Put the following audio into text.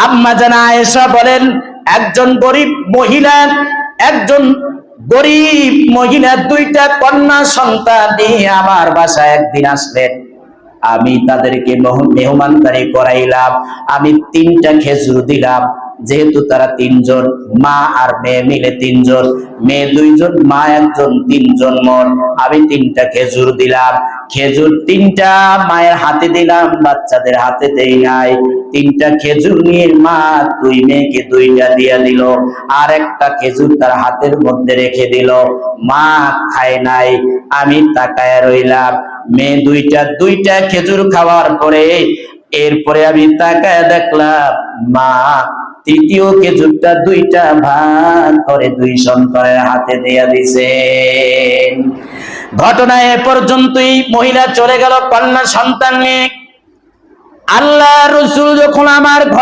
আম্মা জান আয়েশা বলেন, একজন গরিব মহিলা দুইটা কন্যা সন্তান নিয়ে আমার বাসায় একদিন আসলেন। আমি তাদেরকে মেহমানদারি করাইলাম। আমি 3টা খেজুর দিলাম, যেহেতু তারা 3জন, মা আর মেয়ে মিলে 3জন, মেয়ে 2জন, মা 1জন, 3জন মোট। আমি 3টা খেজুর দিলাম। খেজুর 3টা মায়ের হাতে দিলাম, বাচ্চাদের হাতে দেই নাই। 3টা খেজুর নিয়ে মা 2 মেয়েকে 2টা দিয়ে দিল, আর একটা খেজুর তার হাতের মধ্যে রেখে দিল। মা খায় নাই। আমি তাকায় রইলাম। মেয়ে 2টা খেজুর খাওয়ার পরে এরপরে আমি তাকায় দেখলাম মা 3য় খেজুরটা 2টা ভাগ করে 2 সন্তানের হাতে দিয়ে দিছে। ঘটনা এ পর্যন্তই। মহিলা চলে গেল কন্যা সন্তান নিয়ে। আল্লাহ রাসূল যখন আমার ঘরে